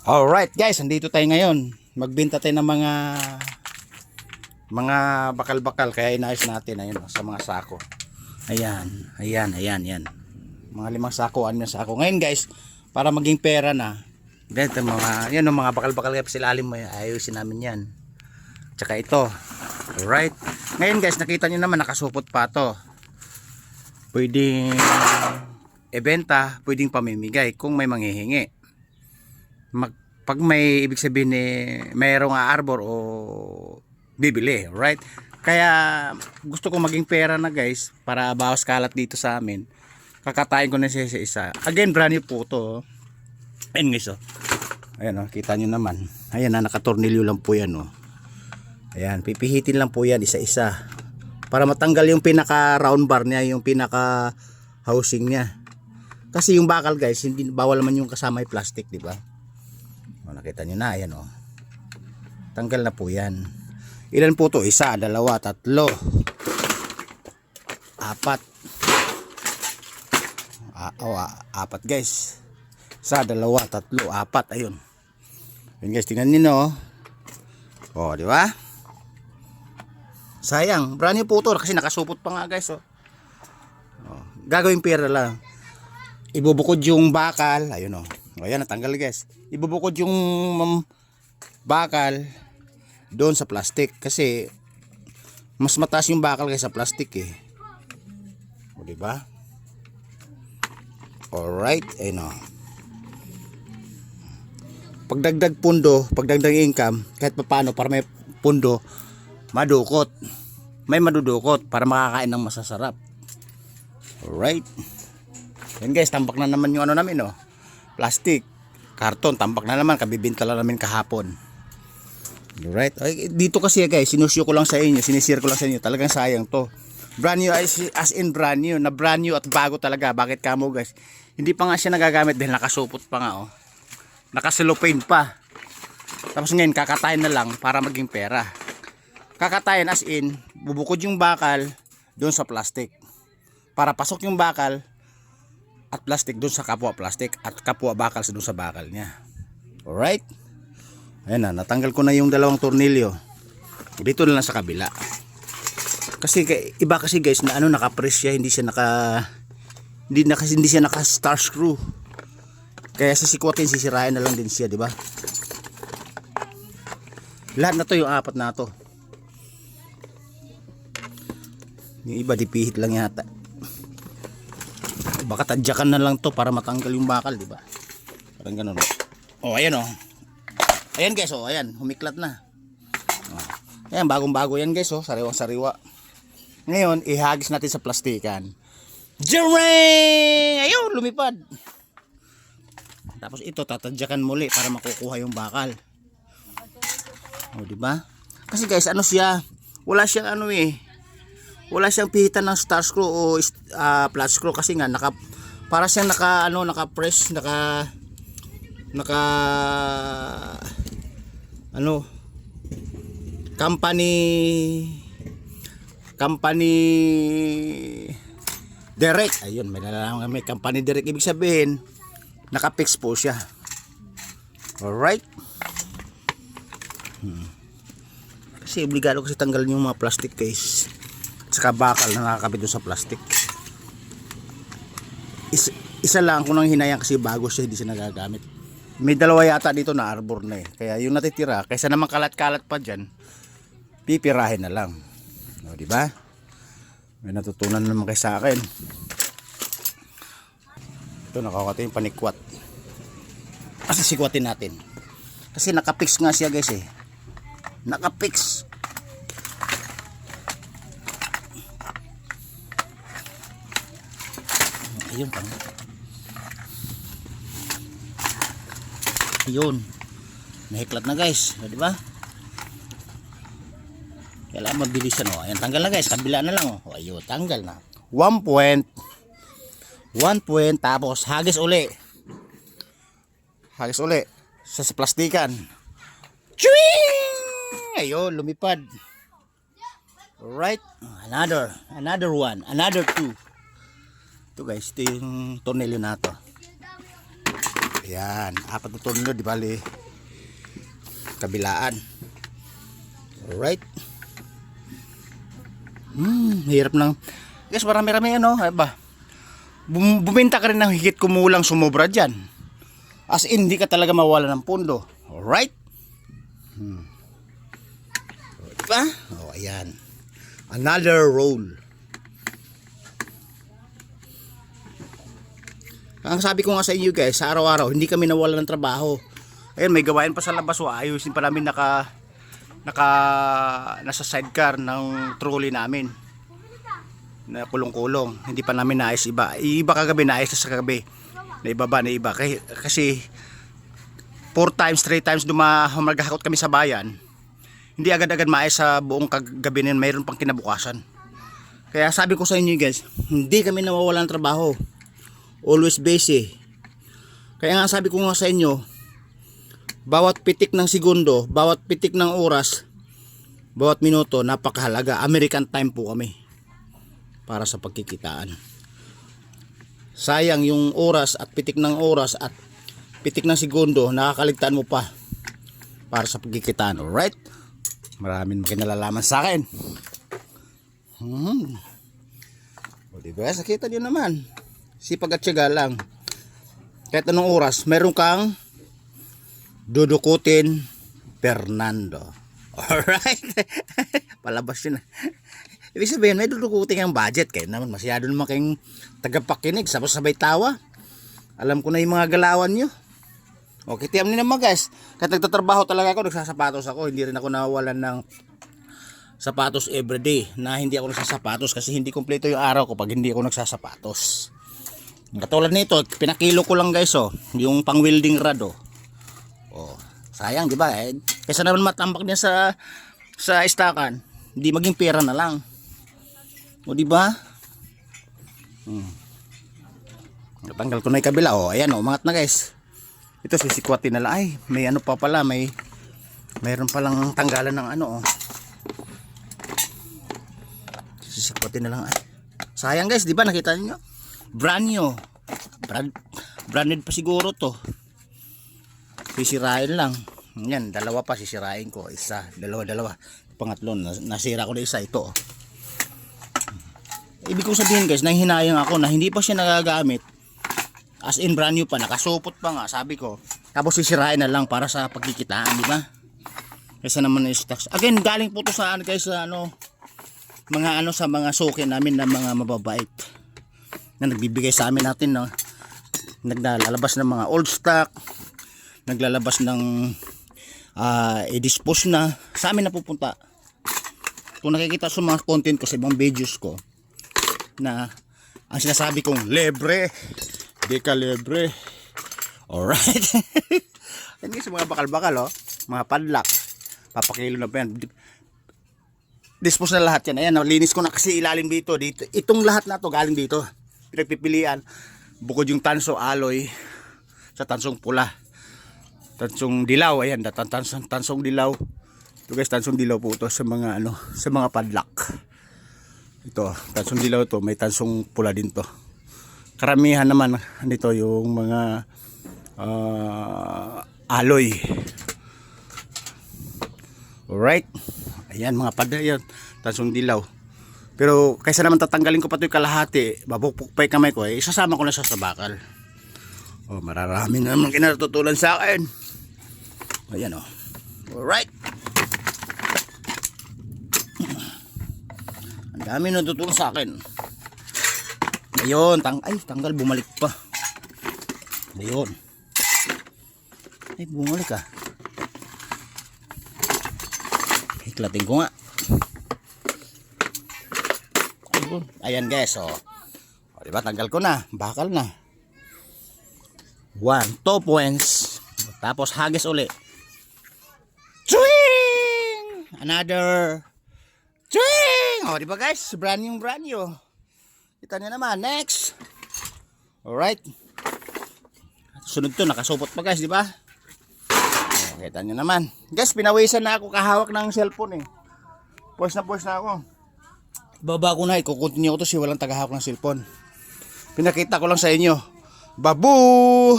Alright guys, andito tayo ngayon. Magbenta tayo ng mga bakal-bakal, kaya inayos natin ayun sa mga sako. Ayan. Yan. Mga 5 sako, 6 sako. Ngayon guys, para maging pera na. Dito mga bakal-bakal kaya sa ilalim mo, ayusin namin 'yan. Tsaka ito. Alright. Ngayon guys, nakita niyo naman nakasupot pa 'to. Pwedeng ibenta, pwedeng pamimigay kung may manghihingi. Pag may ibig sabihin mayroong arbor o bibili, right? Kaya gusto ko maging pera na guys, para bawas kalat dito sa amin. Kakatayin ko na siya sa isa. Again, brand new po to. Ayan guys, oh. Ayan, oh, kita nyo naman. Ayan, nakatornilyo lang po yan, oh. Ayan, pipihitin lang po yan isa-isa para matanggal yung pinaka round bar niya, yung pinaka housing niya. Kasi yung bakal guys, hindi bawal naman yung kasama yung plastic, di ba? O, nakita nyo na, ayan, oh. Tanggal na po yan. Ilan po to? 1, 2, 3, 4, 4 guys. 1, 2, 3, 4. Ayun. Ayun guys, tingnan niyo, oh. Oh, di ba? Sayang, brand new po to kasi nakasupot pa nga guys, oh. Oh, gagawin pera lang. Ibubukod yung bakal, ayun, oh. Ayan, natanggal guys. Ibubukod yung bakal doon sa plastic kasi mas mataas yung bakal kaysa plastic eh. O, di ba? Alright, ayun, oh. Pagdagdag pundo, pagdagdag income, kahit paano para may pundo, madukot. May madudukot para makakain ng masasarap. Alright. Yan guys, tambak na naman yung ano namin, oh. Plastic, karton, tambak na naman, kabibinta lang namin kahapon. Alright. Ay, dito kasi guys, sinusyo ko lang sa inyo, sinishare ko lang sa inyo, talagang sayang to. Brand new, as in brand new, na brand new at bago talaga. Bakit kamo guys? Hindi pa nga siya nagagamit dahil nakasupot pa nga, oh. Nakaselopane pa. Tapos ngayon, kakatayin na lang para maging pera. Kakatayin as in, bubukod yung bakal doon sa plastic. Para pasok yung bakal at plastic doon sa kapwa plastic at kapwa bakal doon sa bakal niya. Alright? Ayan na, natanggal ko na yung 2 tornilyo. Dito na lang sa kabila. Kasi iba kasi guys na ano, naka-press siya, hindi siya naka star screw. Kaya sisikwatin, sisirain na lang din siya, di ba? Lahat na to, yung 4 na to. Yung iba dipihit lang yata. Baka tadyakan na lang to para matanggal yung bakal, di ba? Parang ganoon. Oh, ayan, oh. Ayan guys, oh, ayan, humiklat na. Oh. Ayan, bagong-bago yan guys, oh, sariwang-sariwa. Ngayon, ihagis natin sa plastikan. Jarang! Ayun, lumipad. Tapos ito tatadyakan muli para makukuha yung bakal. Oh, di ba? Kasi guys, ano siya? Wala siyang ano eh. Wala siyang pihitan ng star screw o flat screw kasi nga para siyang naka-press, company direct. Ayun, may company direct, ibig sabihin naka-fix po siya. Alright. Kasi obligado kasi tanggalin yung mga plastic case saka bakal na nakakabit doon sa plastic. Isa lang kung nang hinayang kasi bago siya, hindi siya nagagamit. May 2 yata dito na arbor na eh. Kaya yung natitira, kaysa naman kalat-kalat pa dyan, pipirahin na lang. O, di ba? May natutunan naman kayo sa akin. Ito, nakakata yung panikwat. Kasi sikwatin natin. Kasi nakapix nga siya guys eh. Nakapix. Ayun pa. Ayun. Nahiklat na guys, di ba? Kailangan mabilisan, oh. Ayan, tanggal na guys, kabila na lang, oh. Ayun, tanggal na. 1 point. Tapos hagis uli. Hagis uli sa plastikan. Chwing! Ayun, lumipad. Alright, another one, another 2. Ito guys, ito yung tornilyo na to. Yan, 4 na tornilyo, di bali kabilaan. Alright. Hirap lang. Guys, marami-rami ano, ay ba? Bumenta ka rin ng higit kumulang sumobra dyan. As in, hindi ka talaga mawala ng pundo. Alright? Diba? Oh, ayan. Another roll. Ang sabi ko nga sa inyo guys, sa araw-araw, hindi kami nawala ng trabaho. Ayun, may gawain pa sa labas. Ayusin pa namin nasa sidecar ng trolley namin. Na kulong-kulong. Hindi pa namin naayos iba. Iba kagabi, naayos na sa kagabi. Na ibaba na iba. Kasi 4 times, 3 times maghahakot kami sa bayan. Hindi agad-agad maayos sa buong kagabi na yun. Mayroon pang kinabukasan. Kaya sabi ko sa inyo guys, hindi kami nawawala ng trabaho. Always busy. Kaya nga sabi ko nga sa inyo, bawat pitik ng segundo, bawat pitik ng oras, bawat minuto, napakahalaga. American time po kami para sa pagkikitaan. Sayang yung oras at pitik ng oras at pitik ng segundo, nakakaligtaan mo pa para sa pagkikitaan. Alright? Maraming makinalalaman sa akin. O diba? Sakita nyo naman. Sipag at tiyaga lang. Kahit anong oras, meron kang dudukutin Fernando. Alright? Palabas yun. Ibig sabihin, may dudukutin ang budget. Kaya naman, masyado naman kayong tagapakinig. Tapos sabay tawa. Alam ko na yung mga galawan nyo. Okay, tiyam nyo naman guys. Kahit nagtatrabaho talaga ako, nagsasapatos ako. Hindi rin ako nawawalan ng sapatos everyday. Na hindi ako nagsasapatos kasi hindi kompleto yung araw ko pag hindi ako nagsasapatos. Katulad nito, pinakilo ko lang guys yung pang welding rod sayang di ba kaysa naman matambak niya sa istakan, hindi maging pera na lang. O di ba? Natanggal ko na 'yung kabila ayan umangat na guys. Ito sisikwatin na lang. Ay, may ano pa pala, mayroon pa lang tanggalan ng ano sisikwatin na lang. Ay, sayang guys, di ba nakita niyo? Brand new. Branded pa siguro to. Sisirain lang. Yan, dalawa pa sisirain ko. Isa, dalawa. Pangatlo, nasira ko na isa ito. Ibig kong sabihin guys, nanghinayang ako na hindi pa siya nagagamit. As in brand new pa, nakasupot pa nga, sabi ko. Tapos sisirain na lang para sa pagkikitaan, di ba? Kaysa naman na stocks. Again, galing po to sa guys sa sa mga suki namin na mga mababait. Na nagbibigay sa amin natin naglalabas ng mga old stock, naglalabas ng i-dispose na sa amin napupunta. Kung nakikita sa mga content ko sa ibang videos ko na ang sinasabi kong libre, di ka libre. Alright. Yan sa mga bakal-bakal mga padlock, papakilo na pa yan, dispose na lahat yan. Ayan, linis ko na kasi ilalim dito. Itong lahat na to galing dito, pinagpipilian. Bukod yung tanso alloy sa tansong pula, tansong dilaw, ayan, tansong dilaw. Ito guys, tansong dilaw po ito sa mga sa mga padlock. Ito, tansong dilaw to, may tansong pula din to. Karamihan naman nito yung mga alloy. Alright. Ayan mga padlock, yan, tansong dilaw. Pero kaysa naman tatanggalin ko pa ito yung kalahati, babukpay kamay ko, isasama ko na siya sa bakal. Mararami naman kinatutulan sa akin. Ayan Alright. Ang dami natutulong sa akin. Ayun, tanggal, bumalik pa. Ayun. Ay, bumalik Hiklatin ko nga. Ayan guys, diba, tanggal ko na, bakal na. 1, 2 points. Tapos hagis uli. Chwing! Another. Chwing! Diba guys, brand new. Kita nyo naman, next. Alright. Sunod to, nakasupot pa guys, diba? Kita nyo naman. Guys, pinawisan na ako kahawak ng cellphone Pause na ako. Baba ko na, ikukontinue ko to si walang tagahawak ng cellphone. Pinakita ko lang sa inyo. Babu!